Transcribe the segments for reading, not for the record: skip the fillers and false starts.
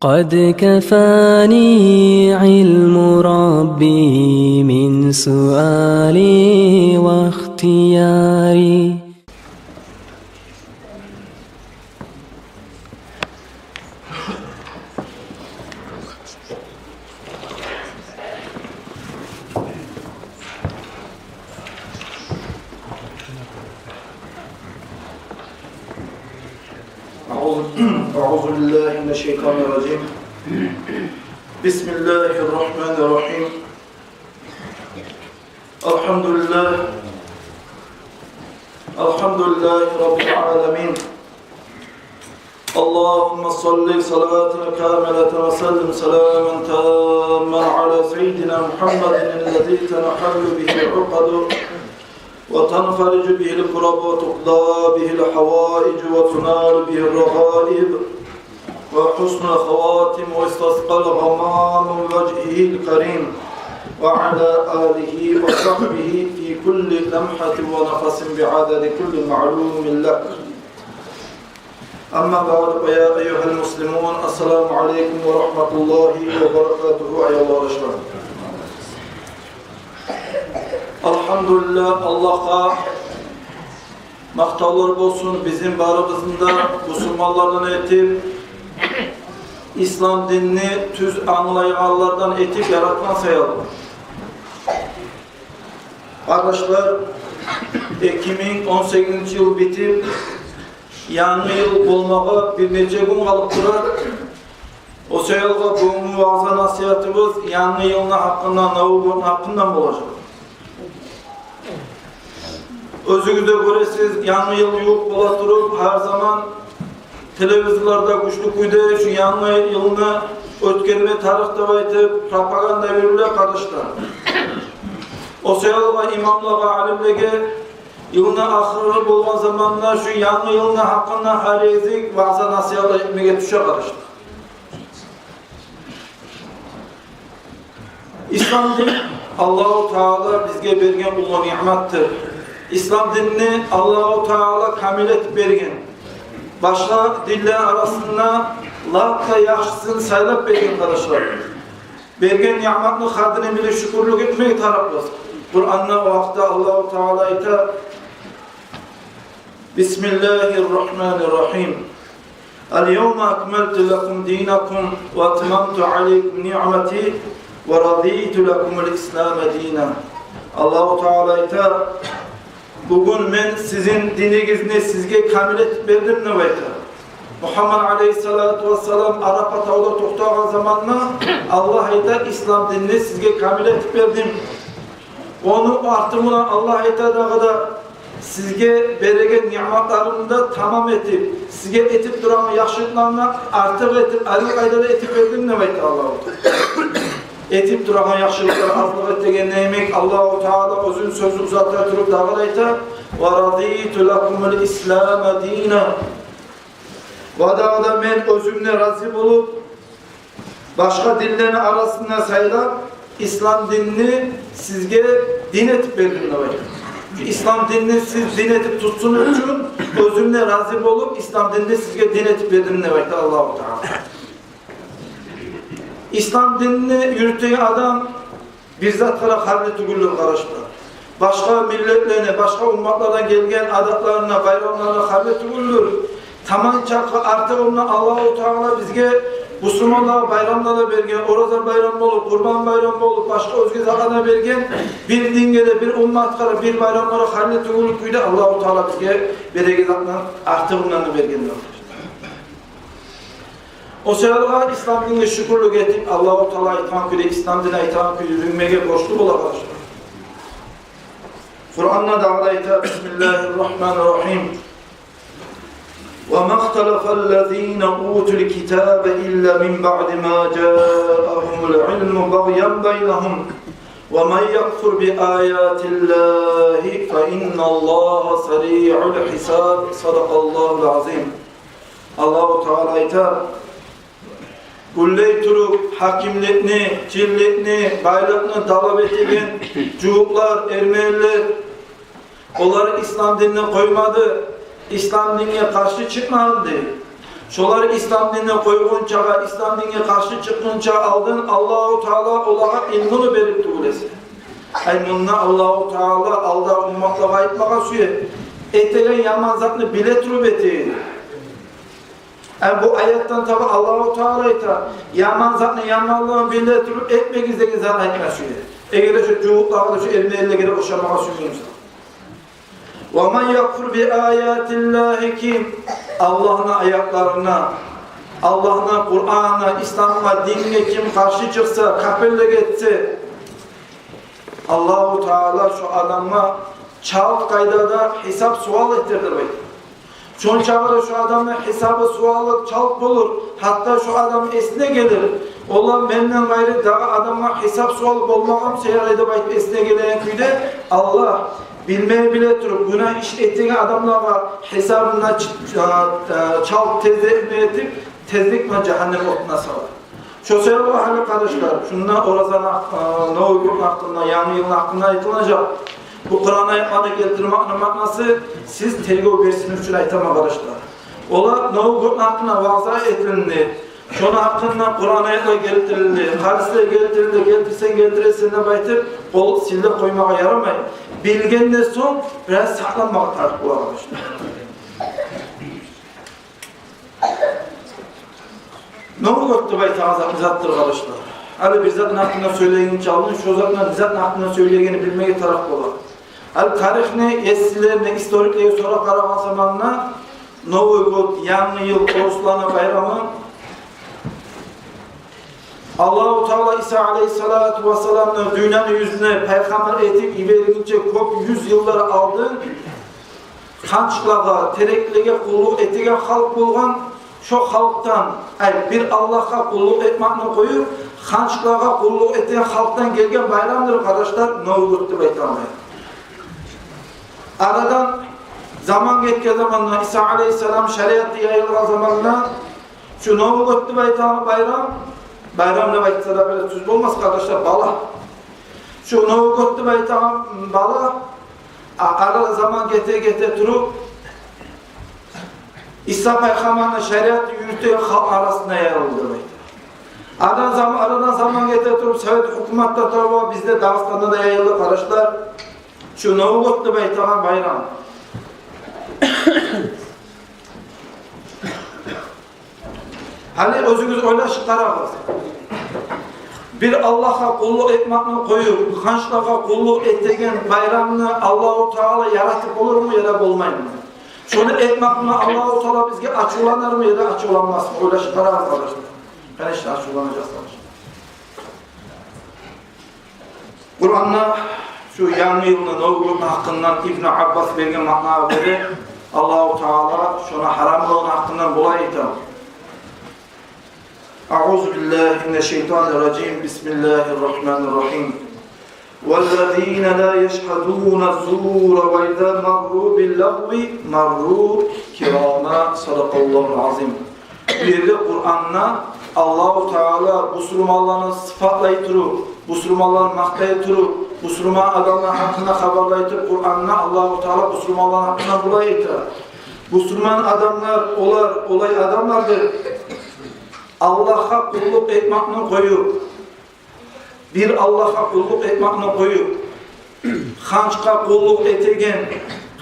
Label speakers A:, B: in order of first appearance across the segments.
A: قد كفاني علم ربي من سؤالي واختياري.
B: أعوذ بالله من الشيطان الرجيم. بسم الله الرحمن الرحيم. الحمد لله رب العالمين. اللهم صل صلاة كاملة وسلم سلاما تاما على سيدنا محمد الذي تنحل به العقد وتنفرج به الكرب وتقضى به الحوائج وتنال به الرغائب وحسن الخواتم واستسقى الغمام من وجهه الكريم وعلى آله وصحبه في كل لمحة ونفس بعدد كل معلوم لك. أما بعد فيا أيها المسلمون السلام عليكم ورحمة الله وبركاته. أيها الله Elhamdülillah, Allah'a maqtavlar olsun, bizim barımızda Müslümanlardan etip İslam dinini tüz anlayanlardan etip yaratman sayalım. Arkadaşlar, Ekim'in 18. yıl bitip yanı yıl olmağa bir nece gün kalıp durar. O sayalga bu vaazı nasihatımız yanı yılına hakkından olacak. Özünüzde göresiz, yanı yıl yok bola durup her zaman televizyonlarda güçlü kuydu şu yanı yılını ötkenme tarihte baytıp propaganda verirler kardeşler. O sayalga imamlığa, alimlege yılına ahırı bolgan zamanlar şu yanı yılına hakkında harizik vaazı nasihatla etmeye düşer kardeşler. İslam din Allah-u Teala bizge bergen ulu nimettir. İslam dinini Allah-u Teala kamilet bergen. Başka diller arasında lakla yaxşısını saylap bergen kardeşler. Bergen nimetini kadrini bile şükürlük etmeyi tarafız. Kur'an'da o vakta Allah-u Teala ite Bismillahirrahmanirrahim. El-yevme akmeltu lekum dinakum ve etmemtu aleykum ni'meti ve raditu lekumul İslam'e dina. Allah-u Teala ite bugün ben sizin dininizni sizge kamilet berdim ne vayta. Muhammed Aleyhissalatu vesselam Arap atağıda toxtağın zamanla Allah ayta İslam dinini sizge kamilet berdim. Onu artımına Allah ayta da sizge beregen nimetlerini da tamam etip, sizge etip duran yaxşılıklarını artık etip, ayrı aydada etip verdim ne vayta Allah-u etip duran yaxşılıkları azlık ettiğin neymek Allah-u Teala özün sözü uzatır durup dağılayta وَرَضِيتُ لَكُمُ الْإِسْلَامَ دِينًا Vadağda men özümle razı bulup başka dinlerin arasında sayılan İslam dinini sizge din etip verdim. İslam dinini siz din etip tutsunuz için özümle razı bulup İslam dinini sizge din etip verdim demektir Allah-u Teala. İslam dinini yürüttüğü adam bizzat olarak harbi tügüllü karıştı. Başka milletlerine, başka ummatlardan gelgen adatlarına, bayramlarına harbi tügüllü. Tamam çakı artık onunla Allah-u Teala bizge Müslümanlara bayramlara bergen, Orazar bayramı olup, Kurban bayramı olup, başka özgü zakana bergen bir dingede, bir ummatkara, bir bayramlara harbi tügüllü kuydu Allah-u Teala bizge bereketlerden artık onlarını bergenler. O sebeple İslam dinine şükürlük etip Allah-u Teala itaat küle, İslam dinine itaat küle yürümeye koştu ola kardeşler. Kur'an'da dağılayta Bismillahirrahmanirrahim. وَمَا اخْتَلَفَ الَّذ۪ينَ اُوتُوا الْكِتَابَ اِلَّا مِنْ بَعْدِ مَا جَاءَهُمُ الْعِلْمُ بَغْيًا بَيْنَهُمْ وَمَنْ يَكْفُرْ بِآيَاتِ اللّٰهِ فَاِنَّ اللّٰهَ سَرِيعُ الْحِسَابِ صَدَقَ اللّٰهُ الْعَظِيمُ. Allah-u Teala ita Kulley turup hakimlikni, cillikni, bayrakni talep ettiğin cuhuklar, Ermeniler onları İslam dinine koymadı. İslam dinine karşı çıkmadı. Şoları İslam dinine koygunça, İslam dinine karşı çıkınca aldın, Allah-u Teala olağa ilmini berip tuğulesi. Bununla Allah-u Teala alda ummatla gayetmağa suye. Etegen yaman zatını bile turup eteğini. Bu ayetten tabi Allah-u Teala ita yaman zatını yanmalığını bile turup etmek izlediğin zat ayetme suye. Eğer de şu cuhutlarla şu elini eline gelip oşamağa suyuyum. وَمَنْ يَكْفُرْ بِآيَاتِ اللّٰهِ kim? Allah'ın ayaklarına, Allah'ın Kur'an'a, İslam'a, dinine kim karşı çıksa, kafirlik etse, Allah-u Teala şu adamla çağıt kaydada hesap sual ettirdir. Şun çağıda şu adamla hesabı sualı çağıt olur. Hatta şu adam esne gelir. Ola benden gayrı daha adamla hesap sualı olmağım seyir edip esne gelen küyde Allah bilmeye bile durup buna iş ettiğin adamlara hesabına çağıt tezlik tezlikle cehennem otuna salar. Şu sebeple hali kardeşler, şundan Orazan Noğuyur'un hakkında, yani yılın hakkında ayıtılacak. Bu Kur'an'a yapmanı getirmenin manası siz telgov versiniz için ayıtama kardeşler. Ola Noğuyur'un hakkında vaza edildi. Şunun hakkında Kur'an'a yapma getirildi. Hadisle getirildi, getirsen getirirsen de baytır, kol silde koymaya yaramayın. Bilgenden son biraz saklanmaya tarif bu arkadaşlar. Ne oldu baytağı zattır kardeşler? Hadi bir zatın hakkında söyleyeni çaldın, şu zatın zatın hakkında söyleyeni bilmeye taraf olur. Hadi tarihine, eskilerine, historikliğe sonra karavan zamanına Novugot, Yanlı Yıl, Oruçlarına bayramı Allah-u Teala İsa Aleyhisselatü Vesselam'ın dünyanın yüzüne peygamber etip iberilince kop 100 yılları aldı. Kançlağa, terekliğe, kulluk etige halk bulgan şu halktan bir Allah'a kulluk etmekini koyup kançlağa kulluk eten halktan gelgen bayramdır kardeşler. Novugot bayramı. Aradan zaman geçken zamanla İsa Aleyhisselam şeriatı yayılgan zamanla şu Novugot bayram ne baytsa da böyle tüzlü olmaz kardeşler, bala. Şu Novugot bayram bala arada zaman gete durup İsa Peygamber'in şeriatı yürütüyor halk arasında yayıldı. Aradan zaman gete durup Sovyet hükümetinde tabi bizde Dağıstan'da da yayıldı kardeşler. Şu Novugot bayram. Hani özünüz oylaşıklara bir Allah'a kulluk etmekini koyup, kançlağa kulluk ettiğin bayramını Allah-u Teala yaratıp olur mu ya da olmayın mı? Şunu etmekini Allah-u Teala bizge açılanır mı ya da açılanmaz mı? Oylaşıklara arkadaşlar. Ben işte açılanacağız arkadaşlar. Kur'an'da şu yanlı yılının Novugot hakkından İbn Abbas vergen makna verir. Allah-u Teala şuna haramlığın hakkından bulay itham. Euzu billahi mineşşeytanirracim. Bismillahirrahmanirrahim. وَالَّذ۪ينَ لَا يَشْهَدُونَ الزُّورَ وَاِذَا مَرُّوا بِاللَّغْوِ مَرُّوا كِرَامًا Sadakallahu azim. Bir de Kur'an'la Allah-u Teala bu Müslümanların sıfatlayıtırı, bu Müslümanların maktayıtırı, bu Müslüman adamların hakkında haberlayıtır. Kur'an'la Allah-u Teala bu Müslümanların hakkında bulayıtır. Bu Müslüman adamlar olay adamlardır. Allah'a kulluk etmekini koyup, bir Allah'a kulluk etmekini koyup, hançka kulluk etilgen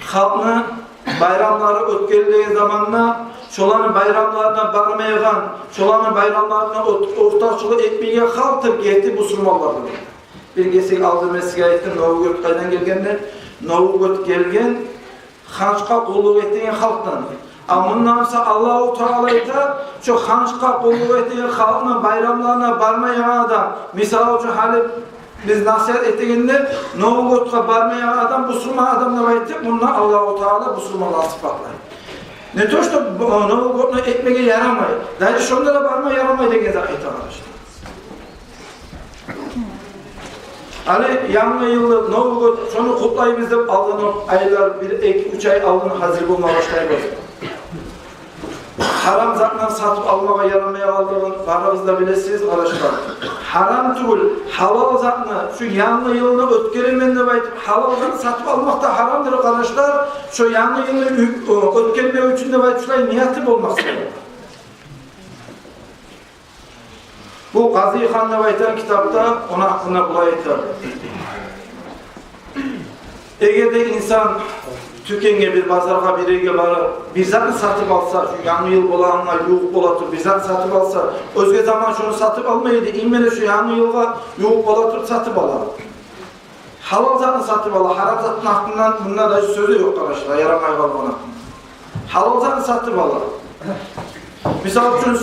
B: halkını bayramları ötkürüldüğü zamanla şolanın bayramlarına barmayan, şolanın bayramlarına ortaçılık etmeye halktır giyetti Müslümanlardır. Bir gesek aldı mesleğe ettim, Novugot kaydan gelgenler, Novugot gelgen hançka kulluk ettiğin halktan. Amındansa Allah-u Teala'yla şu hançka kulluk ettiğin halkının bayramlarına barmayan adam, misal şu hali biz nasihat ettiğinde Novugot'a barmayan adam, Müslüman adamla ettik, bununla Allah-u Teala Müslümanlığa sıfatlayın. Ne toştu Novugot'la ekmeğe yaramayın. Daha şunda da barma yaramayı da gezak et arkadaşlar. Hani yanlı yılda Novugot, şunu kutlayımızda aldığını aylar, 1-2-3 ay aldığını hazır bulma başlayabilir. Haram zatından satıp almaya yaramaya aldığın paranızda bilesiniz arkadaşlar. Haram değil, halal zatını şu yanlı yılını ötkelemende baytıp halal zatını satıp almak da haramdır arkadaşlar. Şu yanlı yılını ötkeleme için de baytıp niyatip olmak istiyor. Bu Gazi Han deb aytan kitapta ona hakkında bulay aytar. Egerde insan tükenge bir bazarga bir ege barıp bir zatı satıp alsa, şu yanı yıl bolanına yoğup bolatır, bir zatı satıp alsa, özge zaman şunu satıp almaydı, inmeli şu yanı yılga yoğup bolatır satıp alar. Halal zatını satıp alır, haram zatının hakkından bundan da sözü yok arkadaşlar, yaramay kalman hakkında. Halal zatını satıp alır. Misal için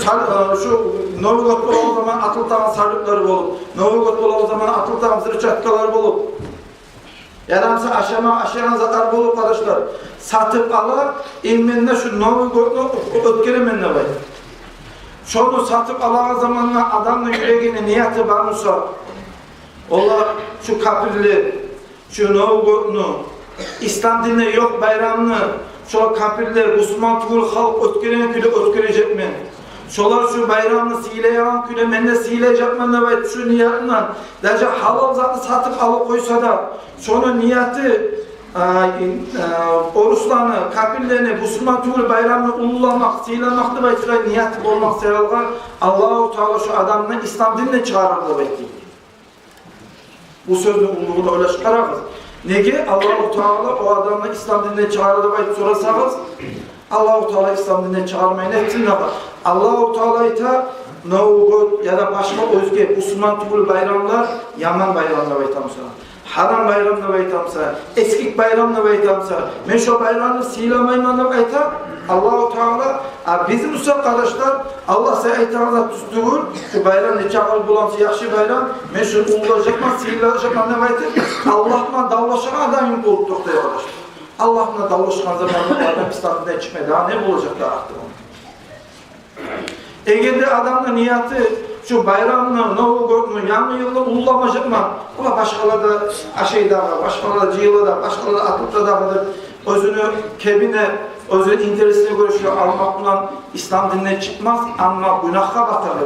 B: şu Novigot olan zaman atıltağın sarlıkları bulup, Novigot olan zaman atıltağın zırçatkaları bulup, yaramsa aşağıdan zatar bulup arkadaşlar satıp alır, ilminde şu Novigot'unu ötkeremenle var. Şunu satıp alağı zamanla adamın yüreğine niyeti varmışsa, onlar şu kapirli, şu Novigot'unu, İslam dinine yok bayramını, şu kapirler, Müslüman tügül halk ötkereyen küle ötkerecek mi? Şolar şu bayramını sileyen küle men de sileyecek mi? Evet, şu niyetinden, derece halal zatı satıp alıp koysa da, şunun niyeti, oruçlarını, kapirlerini, Müslüman tügül bayramını ululamak, silemek de şuraya niyeti olmak sebebiyle Allah-u Teala şu adamını İslam dinine çağırırdı belki. Bu sözün uluğunu öyle çıkarırız. Nege Allah-u Teala o adamla İslam dinine çağırdı bayıp sorasanız Allah-u Teala İslam dinine çağırmayın etsin ama Allah-u Teala'yı da Novgod ya da başka özge Müslüman tügül bayramlar yaman bayramlar baytamsa, haram bayramlar baytamsa, eskik bayramlar baytamsa, men şu bayramı silamaymanlar baytam Allah-u Teala bizim usta kardeşler Allah size aytağınıza tüstüğür şu bayram ne çağır bulamsa yaxşı bayram men şu uğurlayacakman silayacakman ne baytam Allah'la davlaşan adam yok olup toktaya arkadaşlar. Allah'la davlaşan zamanında adam İslam'dan çıkmaya daha ne olacak da artık Ege'de adamla niyeti şu bayramla, Novgor'unu, yanı yılda uğurlamayacak mı? Ama başkalarda aşeyda var, başkalarda cihilada, başkalarda atıpta da var. Özünü kebine, özünü interesine göre şu almak bulan İslam dinine çıkmaz ama günahka batar da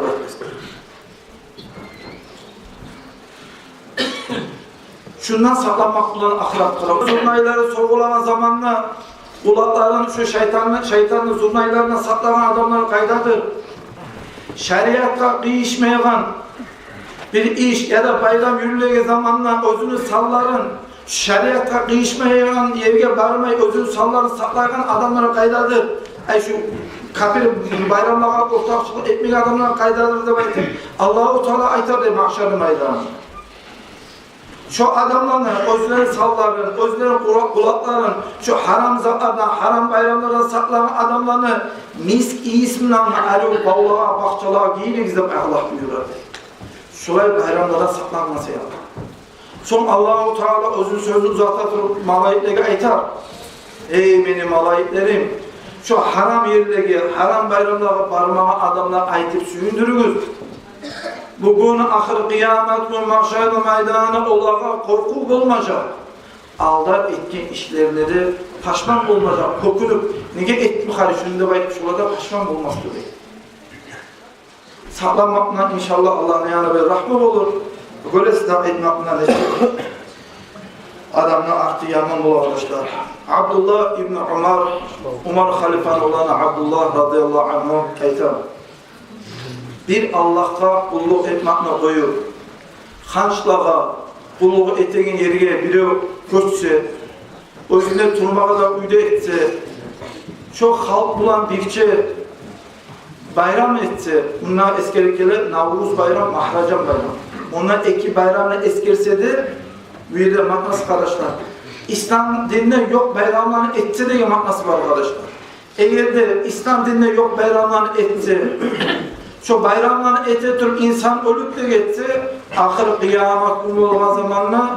B: şundan saklanmak bulan ahiret kılar. Zurnayları sorgulanan zamanla kulakların şu şeytanın zurnaylarına saklanan adamlar kaydadır. Şeriatta kıyışmayan bir iş ya da bayram yürürlüğü zamanla özünü salların, şeriatta kıyışmayan yerge varmayı özünü salların saklayan adamlara kaydadır. Şu kapir bayramlara ortakçılık etmeyen adamlara kaydadır da baytım. Allah-u Teala aytar der mahşer meydanı. Şu adamların, özlerin salların, özlerin kulakların, şu haram zatlardan, haram bayramlardan saklanan adamlarını misk isminden alo, bağlığa, bahçalığa giyiniz de Allah buyuruyor. Şuraya bayramlardan saklanması ya. Son Allah-u Teala özün sözü uzatır, malayikleri aytar. Ey benim malayiklerim, şu haram yerlere, haram bayramlara barmağa adamlar aytıp suyundurunuz. Bugün ahir kıyamet gün mahşer meydanı olarak korku olmayacak. Aldar etken işlerleri paşman olmayacak. Kokunup nege ettim karışında bayıp şurada paşman olmaz diyor. Saklanmakla inşallah Allah'ın yanına bir rahmet olur. Böyle silah etmekle ne olur. Adamla artı yaman bulu arkadaşlar. Abdullah İbni Umar halifan olan Abdullah radıyallahu anhu kaytar. Bir Allah'a kulluk etmekle koyup, hançlağa kulluk ettiğin yere biri köçse, özüne turmağa da uyda etse, çok halk bulan birçe bayram etse, bunlar eskerkeler Navruz bayram, Mahracan bayram. Onlar iki bayramla eskersedi, büyüde maknası kardeşler. İslam dinine yok bayramlarını etse de maknası var arkadaşlar. Eğer de İslam dinine yok bayramlarını etse, şu bayramlarını ete tür insan ölüp de geçse, ahir kıyamet günü olan zamanla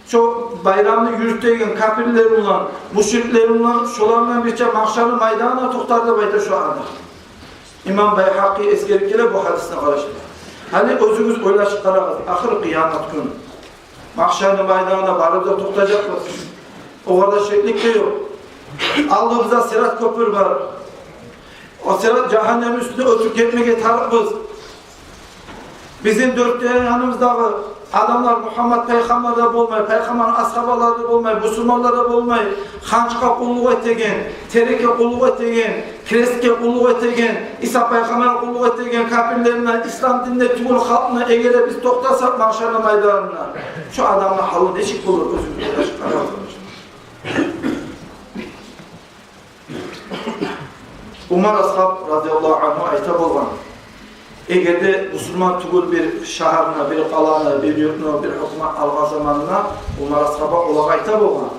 B: şu bayramını yürütteyen kapirler olan, müşrikler olan, şolarla birçe mahşarı maydana tutardı bayda şu anda. İmam Beyhaki eskerkeler bu hadisine karıştı. Hani özünüz öyle çıkarağız, ahir kıyamet günü. Mahşarı maydana varıp da tutacak mı? O kadar şeklik de yok. Aldığımızda Sirat Köprü var. O sıra cehennem üstüne ötüp gitmeye tarıkız. Bizim dört yanımızdaki adamlar Muhammed Peygamber'de bolmay, Peygamber'in ashabaları bolmay, Müslümanları bolmay, hançka kulluk etegen, tereke kulluk etegen, kreske kulluk etegen, İsa Peygamber'e kulluk etegen kafirlerine, İslam dinine, tümül halkına egere biz toktasak mahşerle meydanına. Şu adamın halı neşik olur özümüzde. Umar ashab radıyallahu anhu ayta bolgan. Egerde Müslüman tugul bir şaharına, bir qalana, bir yurtuna, bir hükümet algan zamanına Umar ashaba olağa ayta bolgan.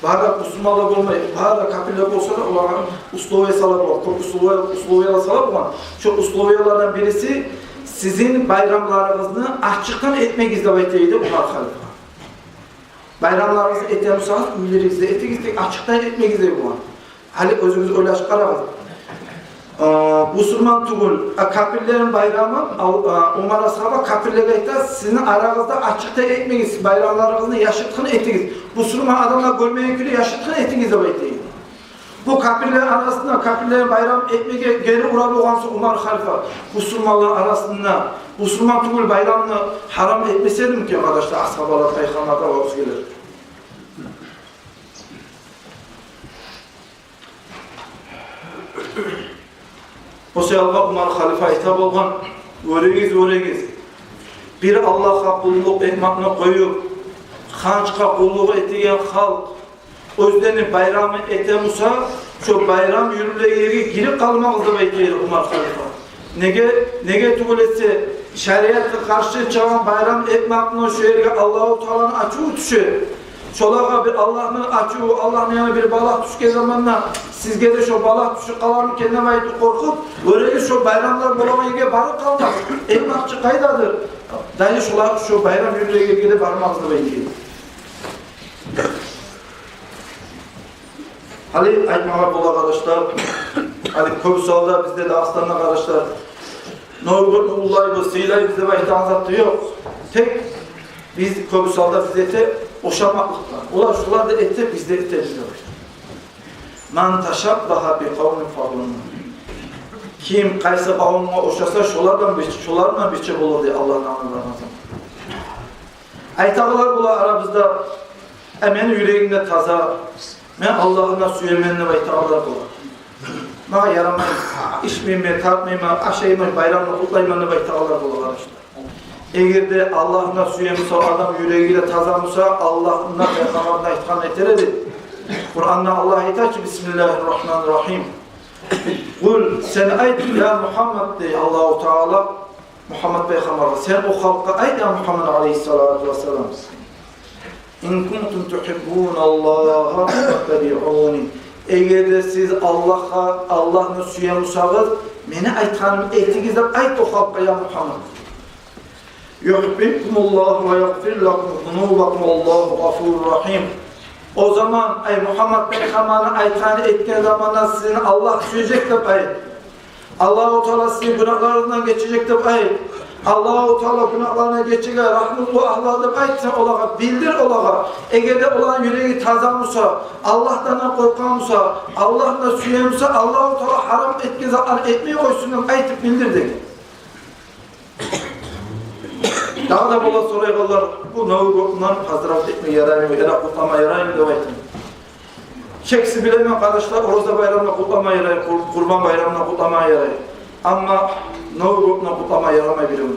B: Bahara Müslümanlar bolmay, bahara kafirler bolsa da olağa Uslovya sala bolgan. Uslovya sala bolgan. Şu Uslovyalardan birisi sizin bayramlarınızı açıktan etmek izle aytaydı Umar halifa. Bayramlarınızı etemiyorsanız üllerinizi etegizde açıktan etmek izle bolgan. Hali özünüz öyle qarağız. Müslüman tugul, kafirlerin bayramı, Umar ashaba kafirlerle ayta, sizin aranızda açıkta etmeyiz, bayramlarınızı yaşıtkın etiniz. Müslüman adamlar görmeyen günü yaşıtkın etiniz de aytayın. Bu kafirlerin arasında, kafirlerin bayram etmeye geri uğradı olansa Umar halifa, Müslümanlar arasında, Müslüman tugul bayramını haram etmeseydim ki arkadaşlar, ashabalar, peygamberler olsun gelir. O seyalga Umar halifa hitap olgan, öregiz. Bir Allah'a kulluk etmakını koyup, hançka kulluk etigen halk, özlerini bayramı etemusa, şu bayram yürürlüğe girip kalmağızı bekleyir Umar halifa. Nege tugul etse, şeriatı karşı çıkan bayram etmakını şu yerge Allah-u Teala'nın açığı düşü. Şolağa bir Allah'ın açığı, Allah'ın yanına bir balak düşke zamanla sizge de şu balak düşü kalanı kendine ait korkup öyle şu bayramlar bulamayınca barı kalmaz. Elmakçı kaydadır. Dayı şu bayram yürüye gelip varmazdı belki. Hali aytmağa bol arkadaşlar. Hali Köbüsal'da bizde de aslanlar arkadaşlar. Norgutlu ullayı, sıylayı bizde bayıta anlattı yok. Tek biz Köbüsal'da bize oşamaklıklar. Ular şular da ette, bizde ette bizde var. Man taşabbaha bi kavmin fadlun. Kim kaysa kavmine oşasa şularla biçip olur diye Allah'ın anılarına. Aytağılar bula aramızda emen yüreğinde taza, men Allah'ına süyemenine aytağılar bula. Bana yaramayın, içmeyeyim, tartmayayım, aşağıyım, bayramla kutlaymanına aytağılar bula arkadaşlar. Eğer de Allah'ına süyemişse, adam yüreğiyle tazamışsa, Allah'ına peygamberine itkan eteredi. Kur'an'da Allah iter ki Bismillahirrahmanirrahim. Kul sen ayt ya Muhammed dey Allah-u Teala Muhammed Peygamber'e sen o halka ayt ya Muhammed aleyhissalatu vesselam. İn kuntum tuhibbunallaha fattabi'uni. Eğer de siz Allah'ını süyemişseniz, meni aytkanım etiniz de ayt o halka ya Muhammed. Yuhibbukumullahu ve yaghfir lakum zunubakum Allahu gafurur rahim. O zaman ey Muhammed Peygamber'e aytkanı etken zamanda sizin Allah süyecek de ayet. Allah-u Teala sizin günahlarından geçecek de ayet. Allah-u Teala günahlarına geçecek rahmetli ahlakı ayet olarak bildir olarak. Eğer de olan yüreği tazamışsa, Allah'tan korkanmışsa, Allah'la süyemişse Allah-u Teala haram etki zaten etmeye koysunlar ayet bildirdik. Daha da bula soruyorlar, bu navuğundan hazırat etmeye yaraymıyor, ya da kutlama yaraymıyor da ayettim. Çeksi bilemem kardeşler, Orozda bayramına kutlama yarayır, Kurban bayramına kutlama yarayır. Ama navuğundan kutlama yaramay bilemem.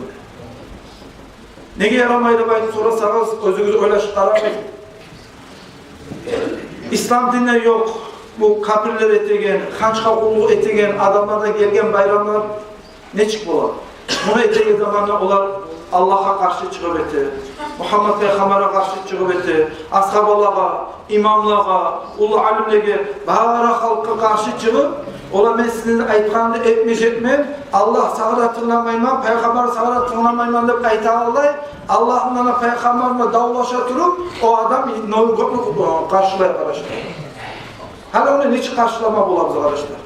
B: Nege yaramaydı bayım sorarsanız, özünüzü öyle çıkaramayın. İslam dinine yok, bu kafirler etegen, hançka kulluğu etegen, adamlardan gelgen bayramlar ne çıkıyorlar? Bunu etegen zamanla olar, Allah'a karşı çıkıp etti. Muhammed Peygamber'e karşı çıkıp etti. Ashabalara, imamlara, ulu alimlere, bağıra halka karşı çıkıp ola ben sizin aytkanını etmeyecekmem. Allah sağda tırnamayman, Peygamber sağda tırnamayman deyip aytağılay. Allah'ın Peygamber'le davlaşa durup o adam navuğunu karşılayıp arkadaşlar. Hala onu niçin karşılama bulamız arkadaşlar?